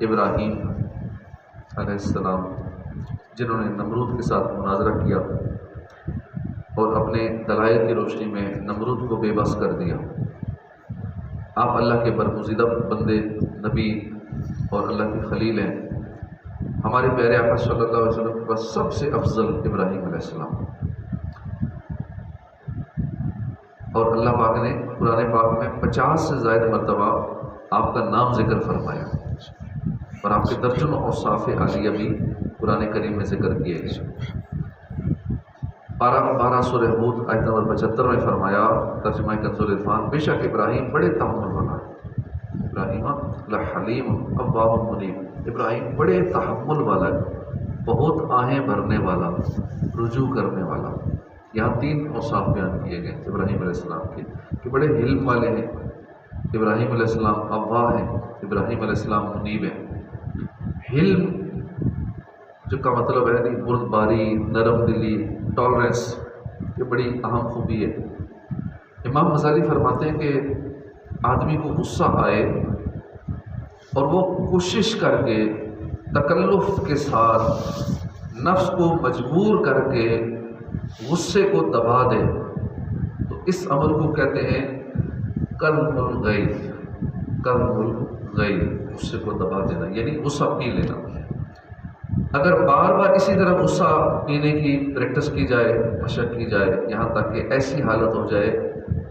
ابراہیم علیہ السلام، جنہوں نے نمرود کے ساتھ مناظرہ کیا اور اپنے دلائل کی روشنی میں نمرود کو بے بس کر دیا۔ آپ اللہ کے برگزیدہ بندے، نبی اور اللہ کے خلیل ہیں۔ ہمارے پیارے آقا صلی اللہ علیہ وسلم کا سب سے افضل ابراہیم علیہ السلام، اور اللہ پاک نے قرآن پاک میں 50 سے زائد مرتبہ آپ کا نام ذکر فرمایا، اور آپ کے درجنوں اوصاف عالیہ بھی قرآن کریم میں ذکر کیے گئے۔ 12 سورہ ہود آیت نمبر 75 میں فرمایا، ترجمہ کنز العرفان، بے شک ابراہیم بڑے تحمل والا ہے، ابراہیم لحلیم اواب منیب، ابراہیم بڑے تحمل والا ہے، بہت آہیں بھرنے والا، رجوع کرنے والا۔ یہاں 3 اوصاف بیان کیے گئے ابراہیم علیہ السلام کے، کہ بڑے حلم والے ہیں ابراہیم علیہ السلام، اواہ ہیں ابراہیم علیہ السلام، منیب ہیں۔ حلم جو کا مطلب ہے بردباری، نرم دلی، ٹالرنس، یہ بڑی اہم خوبی ہے۔ امام غزالی فرماتے ہیں کہ آدمی کو غصہ آئے اور وہ کوشش کر کے تکلف کے ساتھ نفس کو مجبور کر کے غصے کو دبا دے، تو اس عمل کو کہتے ہیں کظم الغیظ۔ کظم الغیظ، غصے کو دبا دینا یعنی غصہ پی لینا۔ اگر بار بار اسی طرح غصہ پینے کی پریکٹس کی جائے، مشق کی جائے، یہاں تک کہ ایسی حالت ہو جائے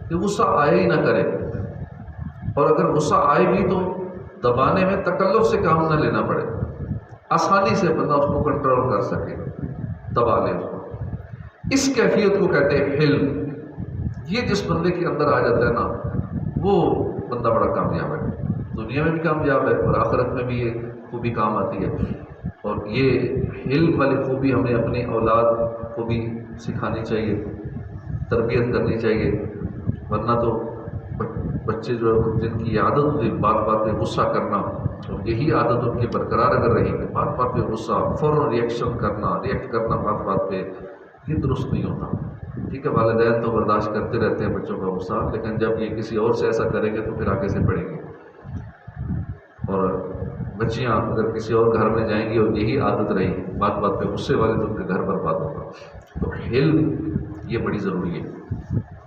کہ غصہ آئے ہی نہ کرے، اور اگر غصہ آئے بھی تو دبانے میں تکلف سے کام نہ لینا پڑے، آسانی سے بندہ اس کو کنٹرول کر سکے، دبا لے اس کو، اس کیفیت کو کہتے ہیں حلم۔ یہ جس بندے کے اندر آ جاتا ہے نا، وہ بندہ بڑا کامیاب ہے، دنیا میں بھی کامیاب ہے اور آخرت میں بھی یہ خوبی کام آتی ہے۔ اور یہ حلم والی خوبی ہمیں اپنی اولاد کو بھی سکھانی چاہیے، تربیت کرنی چاہیے، ورنہ تو بچے جو جن کی عادت ہوتی بات بات پہ غصہ کرنا، اور یہی عادت ان کی برقرار اگر رہی کہ بات بات پہ غصہ، فوراً ریئیکٹ کرنا بات بات پہ، یہ درست نہیں ہوتا۔ ٹھیک ہے، والدین تو برداشت کرتے رہتے ہیں بچوں کا غصہ، لیکن جب یہ کسی اور سے ایسا کریں گے تو پھر آگے سے پڑیں گے، اور بچیاں اگر کسی اور گھر میں جائیں گی اور یہی عادت رہی بات بات پہ غصے والے، تو ان کے گھر برباد ہوگا۔ تو حلم یہ بڑی ضروری ہے،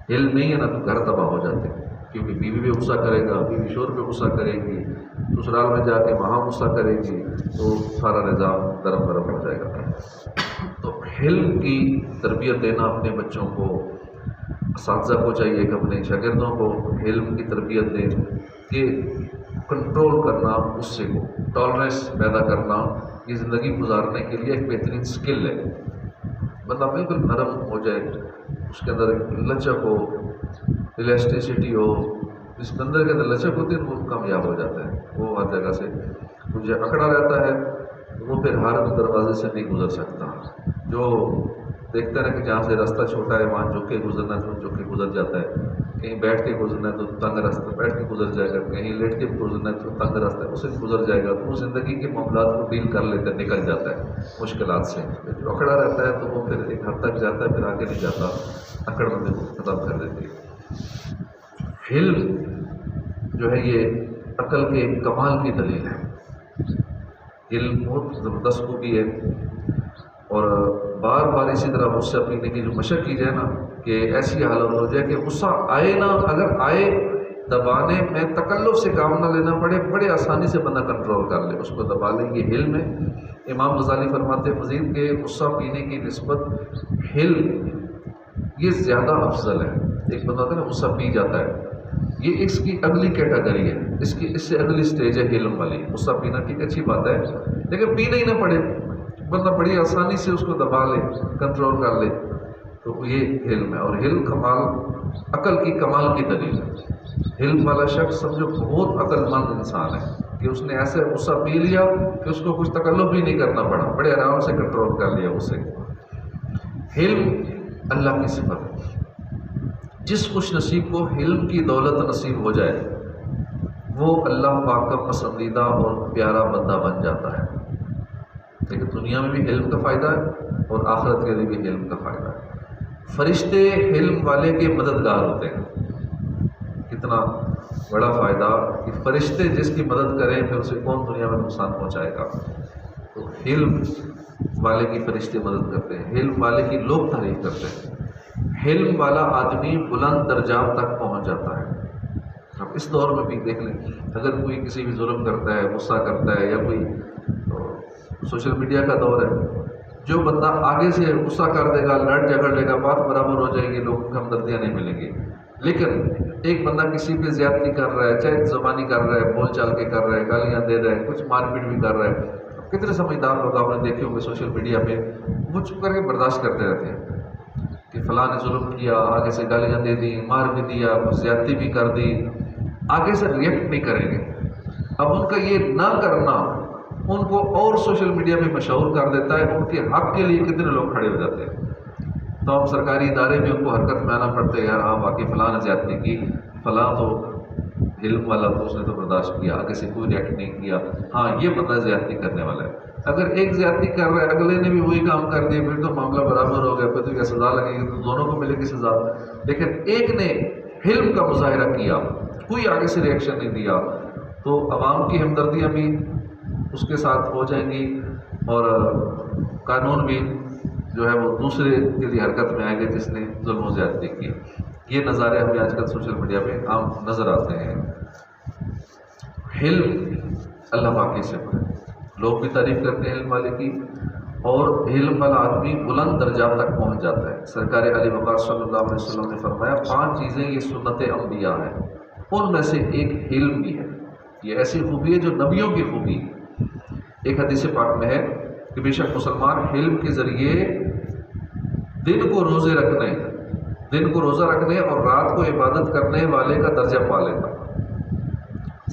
حلم نہیں ہے نا تو گھر تباہ ہو جاتے ہیں، کیونکہ بیوی بھی غصہ کرے گا، بیوی شوہر پہ غصہ کرے گی، سسرال میں جا کے وہاں غصہ کرے گی، تو سارا نظام درم برم ہو جائے گا۔ تو حلم کی تربیت دینا اپنے بچوں کو، اساتذہ کو چاہیے کہ اپنے شاگردوں کو حلم کی تربیت دیں، کہ کنٹرول کرنا غصے کو، ٹالرنس پیدا کرنا، یہ زندگی گزارنے کے لیے ایک بہترین سکل ہے۔ بندہ بالکل نرم ہو جائے، اس کے اندر لچک ہو، الاسٹیسٹی ہو، جس بندے کے اندر لچک ہوتی ہے وہ کامیاب ہو جاتا ہے، وہ ہر جگہ سے مجھے اکڑا رہتا ہے، وہ پھر ہر دروازے سے نہیں گزر سکتا۔ جو دیکھتا ہے کہ جہاں سے راستہ چھوٹا ہے وہاں جھک کے گزرنا ہے تو جھک کے گزر جاتا ہے، کہیں بیٹھ کے گزرنا ہے تو تنگ راستہ بیٹھ کے گزر جائے گا، کہیں لیٹ کے گزرنا ہے تو تنگ راستہ ہے اسے گزر جائے گا، تو وہ زندگی کے معاملات کو ڈیل کر لیتا ہے، نکل جاتا ہے مشکلات سے۔ جو اکڑا رہتا ہے تو وہ پھر ایک حد تک جاتا ہے، پھر آگے نہیں جاتا، اکڑ بندے کو ختم کر دیتی ہے۔ حلم جو ہے یہ عقل کے کمال کی دلیل ہے۔ علم بہت زبردست خوبی ہے، اور بار بار اسی طرح غصہ پینے کی جو مشق کی جائے نا، کہ ایسی حالت ہو جائے کہ غصہ آئے نہ، اگر آئے دبانے میں تکلف سے کام نہ لینا پڑے، بڑے آسانی سے بندہ کنٹرول کر لے، اس کو دبا لے، یہ حلم ہے۔ امام غزالی فرماتے ہیں مزید کہ غصہ پینے کی نسبت حلم یہ زیادہ افضل ہے۔ ایک بندہ ہوتا ہے نا غصہ پی جاتا ہے، یہ اس کی اگلی کیٹیگری ہے، اس سے اگلی سٹیج ہے حلم والی۔ غصہ پینا ٹھیک اچھی بات ہے، لیکن پینا ہی نہ پڑے، بندہ بڑی آسانی سے اس کو دبا لے، کنٹرول کر لے، تو یہ حلم ہے۔ اور حلم کمال، عقل کی کمال کی دلیل ہے۔ حلم والا شخص سمجھو بہت عقل مند انسان ہے، کہ اس نے ایسے غصہ پی لیا کہ اس کو کچھ تکلف بھی نہیں کرنا پڑا، بڑے آرام سے کنٹرول کر لیا غصے کو۔ حلم اللہ کی صفت ہے، جس خوش نصیب کو حلم کی دولت نصیب ہو جائے وہ اللہ پاک کا پسندیدہ اور پیارا بندہ بن جاتا ہے۔ لیکن دنیا میں بھی حلم کا فائدہ ہے اور آخرت کے لیے بھی حلم کا فائدہ ہے۔ فرشتے حلم والے کے مددگار ہوتے ہیں، کہ کتنا بڑا فائدہ کہ فرشتے جس کی مدد کریں پھر اسے کون دنیا میں نقصان پہنچائے گا. تو حلم والے کی فرشتے مدد کرتے ہیں، حلم والے کی لوگ تعریف کرتے ہیں. حلم والا آدمی بلند درجات تک پہنچ جاتا ہے. اب اس دور میں بھی دیکھ لیں، اگر کوئی کسی بھی ظلم کرتا ہے، غصہ کرتا ہے، یا کوئی سوشل میڈیا کا دور ہے، جو بندہ آگے سے غصہ کر دے گا، لڑ جھگڑ لے گا، بات برابر ہو جائے گی، لوگوں کو ہمدردیاں نہیں ملیں گی. لیکن ایک بندہ کسی پہ زیادتی کر رہا ہے، چاہے زبانی کر رہا ہے، بول چال کے کر رہا ہے، گالیاں دے رہا ہے، کچھ مار پیٹ بھی کر رہا ہے، کتنے سمجھدار لوگ آپ نے دیکھے ہوں گے سوشل میڈیا پہ، وہ چپ کر کے برداشت کرتے رہتے ہیں کہ فلاں نے ظلم کیا، آگے سے گالیاں دے دی، مار بھی دیا، کچھ زیادتی بھی کر دی، آگے سے ریئیکٹ نہیں کریں گے. اب ان کا یہ نہ کرنا ان کو اور سوشل میڈیا پہ مشہور کر دیتا ہے. ان کے حق کے لیے کتنے لوگ کھڑے ہو جاتے ہیں. تو ہم سرکاری ادارے میں ان کو حرکت میں آنا پڑتا ہے، یار ہاں واقعی فلاں نے زیادتی کی، فلاں تو علم والا تو اس نے تو برداشت کیا، آگے سے کوئی ریئیکٹ نہیں کیا، ہاں یہ بندہ زیادتی کرنے والا ہے. اگر ایک زیادتی کر رہا ہے، اگلے نے بھی وہی کام کر دیا، پھر تو معاملہ برابر ہو گیا، پھر تو کیا سزا لگے گی، تو دونوں کو ملے گی سزا. لیکن ایک نے حلم کا مظاہرہ کیا، کوئی آگے سے ریئیکشن نہیں دیا، تو عوام کی ہمدردیاں بھی اس کے ساتھ ہو جائیں گی، اور قانون بھی جو ہے وہ دوسرے کے لیے حرکت میں آئے گا جس نے ظلم و زیادتی کی. یہ نظارے ہمیں آج کل سوشل میڈیا پہ عام نظر آتے ہیں. حلم اللہ پاک کی صفت ہے، لوگ بھی تعریف کرتے ہیں علم والے کی، اور علم والا آدمی بلند درجات تک پہنچ جاتا ہے. سرکار علی وقار صلی اللہ علیہ وسلم نے فرمایا 5 چیزیں یہ سنت انبیاء ہیں، ان میں سے ایک علم بھی ہے. یہ ایسی خوبی ہے جو نبیوں کی خوبی ہے. ایک حدیث پاک میں ہے کہ بے شک مسلمان علم کے ذریعے دن کو روزہ رکھنے اور رات کو عبادت کرنے والے کا درجہ پا لیتا.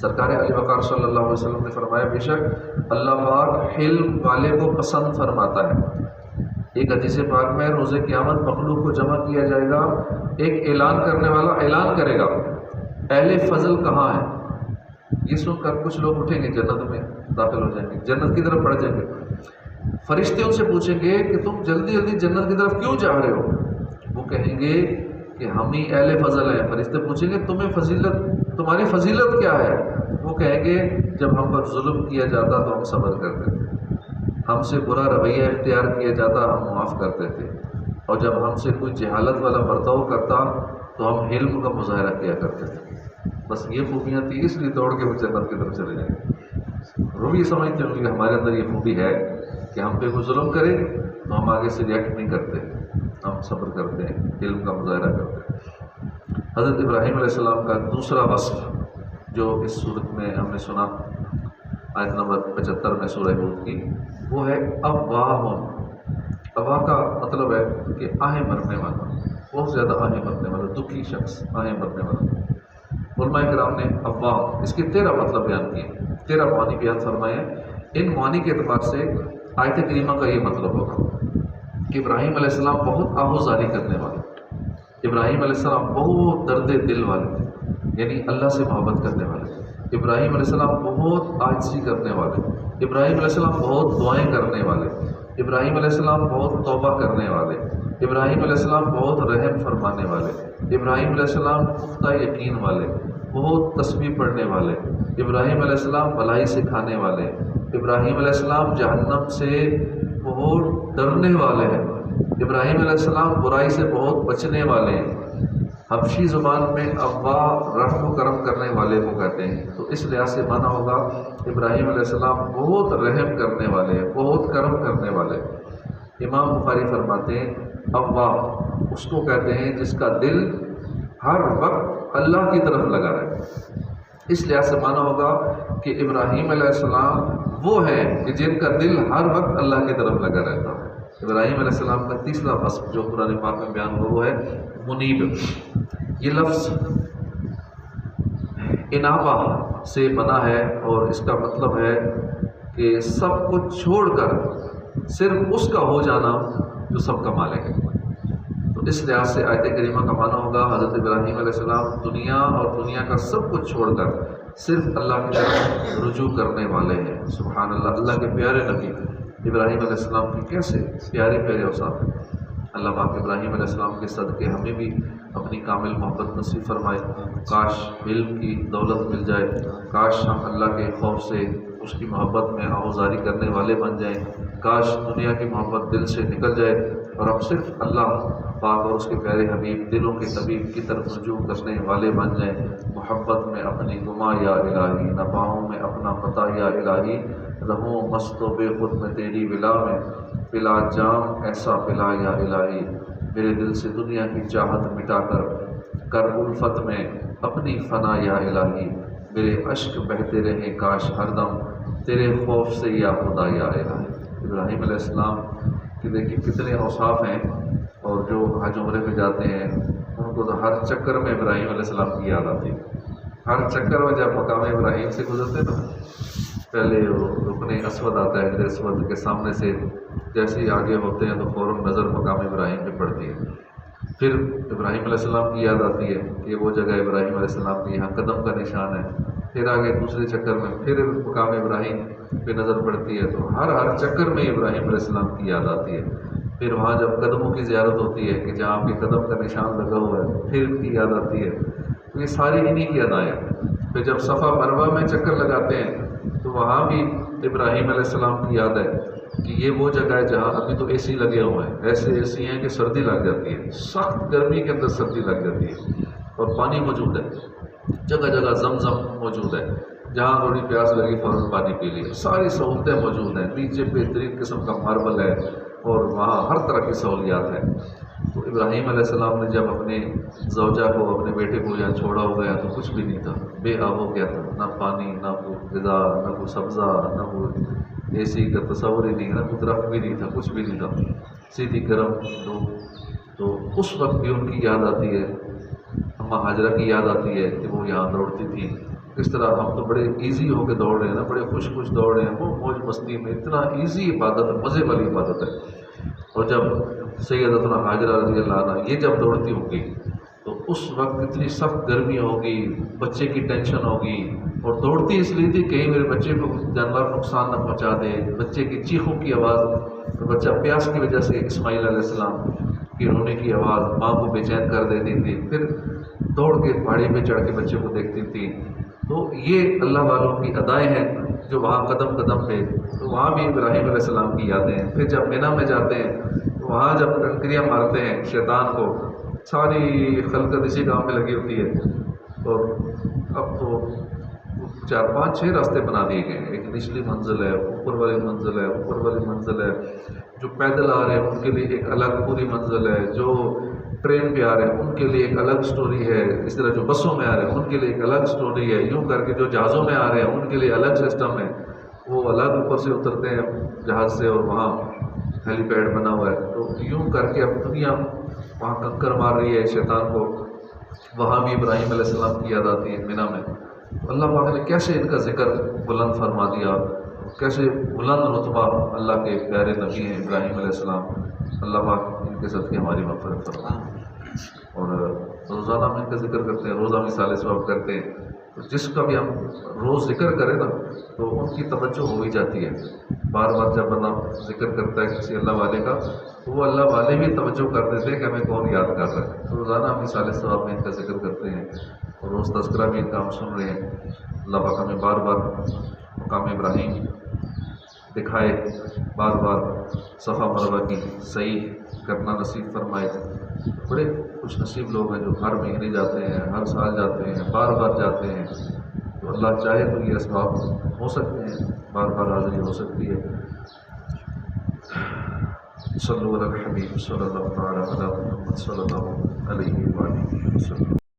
سرکار علی وقار صلی اللہ علیہ وسلم نے فرمایا بے شک اللہ پاک علم والے کو پسند فرماتا ہے. ایک حدیث پاک میں روز قیامت مخلوق کو جمع کیا جائے گا، ایک اعلان کرنے والا اعلان کرے گا اہل فضل کہاں ہے. یہ سن کر کچھ لوگ اٹھیں گے، جنت میں داخل ہو جائیں گے، جنت کی طرف بڑھ جائیں گے. فرشتے ان سے پوچھیں گے کہ تم جلدی جلدی جنت کی طرف کیوں جا رہے ہو؟ وہ کہیں گے کہ ہم ہی اہل فضل ہیں. فرشتے پوچھیں گے تمہاری فضیلت کیا ہے؟ وہ کہیں گے جب ہم پر ظلم کیا جاتا تو ہم صبر کرتے تھے، ہم سے برا رویہ اختیار کیا جاتا ہم معاف کرتے تھے، اور جب ہم سے کوئی جہالت والا برتاؤ کرتا تو ہم علم کا مظاہرہ کیا کرتے تھے. بس یہ خوبیاں تھیں، اس لیے دوڑ کے وہ جنت کی طرف چلے جائیں گے. وہ بھی سمجھتے ہوں کہ ہمارے اندر یہ خوبی ہے کہ ہم پہ کوئی ظلم کرے تو ہم آگے سے ریئیکٹ نہیں کرتے، ہم صبر کرتے ہیں، علم کا مظاہرہ کرتے ہیں. حضرت ابراہیم علیہ السلام کا دوسرا وصف جو اس صورت میں ہم نے سنا آیت نمبر 75 میں سورہ ہود کی، وہ ہے اواہن. اواہ کا مطلب ہے کہ آہیں مرنے والا، بہت زیادہ آہیں مرنے والا، دکھی شخص، آہیں مرنے والا. علماء کرام نے اواہ اس کے 13 مطلب بیان کیے، 13 معنی بیان فرمائے. ان معنی کے اعتبار سے آیت کریمہ کا یہ مطلب ہوگا کہ ابراہیم علیہ السلام بہت آہوزاری کرنے والے، ابراہیم علیہ السلام بہت درد دل والے، یعنی اللہ سے محبت کرنے والے. ابراہیم علیہ السلام بہت عاجزی کرنے والے، ابراہیم علیہ السلام بہت دعائیں کرنے والے، ابراہیم علیہ السلام بہت توبہ کرنے والے، ابراہیم علیہ السلام بہت رحم فرمانے والے، ابراہیم علیہ السلام پختہ یقین والے، بہت تسبیح پڑھنے والے، ابراہیم علیہ السلام بھلائی سکھانے والے، ابراہیم علیہ السلام جہنم سے بہت ڈرنے والے ہیں، ابراہیم علیہ السلام برائی سے بہت بچنے والے ہیں. حبشی زبان میں اواہ رحم و کرم کرنے والے کو کہتے ہیں. تو اس لحاظ سے مانا ہوگا ابراہیم علیہ السلام بہت رحم کرنے والے، بہت کرم کرنے والے. امام بخاری فرماتے ہیں اواہ اس کو کہتے ہیں جس کا دل ہر وقت اللہ کی طرف لگا رہے. اس لحاظ سے مانا ہوگا کہ ابراہیم علیہ السلام وہ ہیں کہ جن کا دل ہر وقت اللہ کی طرف لگا رہتا ہے. ابراہیم علیہ السلام کا تیسرا وصف جو قرآن پاک میں بیان ہوا وہ ہے منیب. یہ لفظ انابہ سے بنا ہے اور اس کا مطلب ہے کہ سب کچھ چھوڑ کر صرف اس کا ہو جانا جو سب کا مالک ہے. تو اس لحاظ سے آیت کریمہ کا معنی ہوگا حضرت ابراہیم علیہ السلام دنیا اور دنیا کا سب کچھ چھوڑ کر صرف اللہ کی طرف رجوع کرنے والے ہیں. سبحان اللہ. اللہ کے پیارے نبی ابراہیم علیہ السلام کی کیسے پیارے پیارے اوصاف ہیں. اللہ پاک ابراہیم علیہ السلام کے صدقے ہمیں بھی اپنی کامل محبت نصیب فرمائے. کاش علم کی دولت مل جائے، کاش ہم اللہ کے خوف سے اس کی محبت میں آہوزاری کرنے والے بن جائیں، کاش دنیا کی محبت دل سے نکل جائے اور ہم صرف اللہ پاک اور اس کے پیارے حبیب دلوں کے طبیب کی طرف رجوع کرنے والے بن جائیں. محبت میں اپنی گما یا الہی، نفاہوں میں اپنا پتہ یا الہی، رہوں مست و بے خود میں تیری ولا میں، پلا جام ایسا پلا یا الہی. میرے دل سے دنیا کی چاہت مٹا کر الفت میں اپنی فنا یا الہی. میرے اشک بہتے رہیں کاش ہر دم تیرے خوف سے یا خدا یا الہی. ابراہیم علیہ السلام کی دیکھیے کتنے اوصاف ہیں، اور جو حج عمرے میں جاتے ہیں ان کو تو ہر چکر میں ابراہیم علیہ السلام کی یاد آتی ہے. ہر چکر میں جب مقام ابراہیم سے گزرتے نا، پہلے وہ رکن اسود آتا ہے، اسود کے سامنے سے جیسے ہی آگے ہوتے ہیں تو فوراً نظر مقام ابراہیم پہ پڑتی ہے. پھر ابراہیم علیہ السلام کی یاد آتی ہے کہ وہ جگہ ابراہیم علیہ السلام کی یہاں قدم کا نشان ہے. پھر آگے دوسرے چکر میں پھر مقام ابراہیم پہ نظر پڑتی ہے، تو ہر چکر میں ابراہیم علیہ السلام کی یاد آتی ہے. پھر وہاں جب قدموں کی زیارت ہوتی ہے کہ جہاں آپ کے قدم کا نشان لگا ہوا ہے، پھر کی یاد آتی ہے. تو یہ ساری انہی کی ادائیں. پھر جب صفا مروہ میں چکر لگاتے ہیں تو وہاں بھی ابراہیم علیہ السلام کی یاد ہے کہ یہ وہ جگہ ہے جہاں ابھی تو اے سی لگے ہوئے ہیں، ایسے اے سی ہیں کہ سردی لگ جاتی ہے، سخت گرمی کے اندر سردی لگ جاتی ہے، اور پانی موجود ہے، جگہ جگہ زمزم موجود ہے، جہاں تھوڑی پیاس لگی فوراً پانی پی لی. ساری سہولتیں موجود ہیں، نیچے بہترین قسم کا ماربل ہے، اور وہاں ہر طرح کی سہولیات ہیں. تو ابراہیم علیہ السلام نے جب اپنے زوجہ کو، اپنے بیٹے کو یہاں چھوڑا ہو گیا تو کچھ بھی نہیں تھا، بے آب ہو گیا تھا، نہ پانی، نہ کوئی غذا، نہ کوئی سبزہ، نہ کوئی اے سی کا تصور ہی نہیں، نہ کوئی درخت بھی نہیں تھا، کچھ بھی نہیں تھا، سیدھی گرم دھوپ. تو اس وقت بھی ان کی یاد آتی ہے، اماں ہاجرہ کی یاد آتی ہے کہ وہ یہاں دوڑتی تھی. اس طرح ہم تو بڑے ایزی ہو کے دوڑ رہے ہیں نا، بڑے خوش دوڑ رہے ہیں، وہ موج مستی میں اتنا ایزی عبادت، مزے والی عبادت ہے. اور جب سیدتنا ہاجرہ رضی اللہ عنہ یہ جب دوڑتی ہوں گی تو اس وقت اتنی سخت گرمی ہوگی، بچے کی ٹینشن ہوگی، اور دوڑتی اس لیے تھی کہیں میرے بچے کو جانور نقصان نہ پہنچا دے. بچے کی چیخوں کی آواز، تو بچہ پیاس کی وجہ سے اسماعیل علیہ السلام کی رونے کی آواز ماں کو بے چین کر دیتی تھی. پھر دوڑ کے پہاڑی پہ چڑھ کے بچے کو دیکھتی تھی. تو یہ اللہ والوں کی ادائیں ہیں جو وہاں قدم قدم پہ. تو وہاں بھی ابراہیم علیہ السلام کی یادیں ہیں. پھر جب مینا میں جاتے ہیں تو وہاں جب ٹنکریاں مارتے ہیں شیطان کو، ساری خلقت اسی کام میں لگی ہوتی ہے. اور اب تو 4 5 6 راستے بنا دیے گئے ہیں. ایک نچلی منزل ہے، اوپر والی منزل ہے، اوپر والی منزل ہے. جو پیدل آ رہے ہیں ان کے لیے ایک الگ پوری منزل ہے، جو ٹرین پہ آ رہے ہیں ان کے لیے ایک الگ سٹوری ہے، اس طرح جو بسوں میں آ رہے ہیں ان کے لیے ایک الگ سٹوری ہے. یوں کر کے جو جہازوں میں آ رہے ہیں ان کے لیے الگ سسٹم ہے. وہ الگ اوپر سے اترتے ہیں جہاز سے، اور وہاں ہیلی پیڈ بنا ہوا ہے. تو یوں کر کے اب دنیا وہاں کنکر مار رہی ہے شیطان کو. وہاں بھی ابراہیم علیہ السلام کی یاد آتی ہے مینا میں. اللہ پاک نے کیسے ان کا ذکر بلند فرما دیا، کیسے بلند رتبہ اللہ کے پیارے نبی ہیں ابراہیم علیہ السلام. اللہ پاک ان کے صدقے ہماری مغفرت فرمائے. اور روزانہ ہم ان کا ذکر کرتے ہیں، روزہ مثال ثواب کرتے ہیں. تو جس کا بھی ہم روز ذکر کریں نا تو ان کی توجہ ہو ہی جاتی ہے. بار بار جب بندہ ذکر کرتا ہے کسی اللہ والے کا تو وہ اللہ والے بھی توجہ کر دیتے ہیں کہ ہمیں کون یاد کر رہا ہے. تو روزانہ ہم مثال ثواب میں ان کا ذکر کرتے ہیں، اور روز تذکرہ بھی ان کا ہم سن رہے ہیں. اللہ پاک ہمیں بار بار مقام ابراہیم دکھائے، بار بار صفا مروہ کی صحیح کرنا نصیب فرمائے. بڑے خوش نصیب لوگ ہیں جو ہر مہینے جاتے ہیں، ہر سال جاتے ہیں، بار بار جاتے ہیں. تو اللہ چاہے تو یہ اسباب ہو سکتے ہیں، بار بار حاضری ہو سکتی ہے. صلو علی الحبیب صلی اللہ تعالی علی محمد صلی اللہ علیہ وآلہ وسلم.